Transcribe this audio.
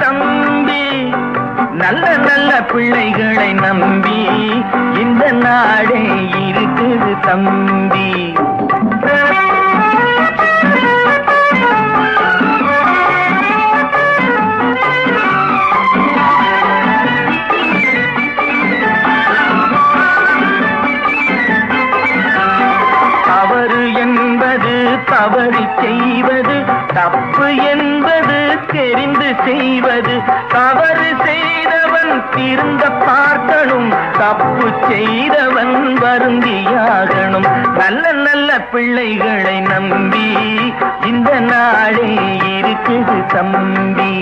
தம்பி. நல்ல நல்ல பிள்ளைகளை நம்பி இந்த நாடே இருக்குது தம்பி. தவறு செய்வது தப்பு என்பது தெரிந்து செய்வது. தவறு செய்தவன் திருந்த பார்க்கணும், தப்பு செய்தவன் வருந்தியாகணும். நல்ல நல்ல பிள்ளைகளை நம்பி இந்த நாடே இருக்குது தம்பி.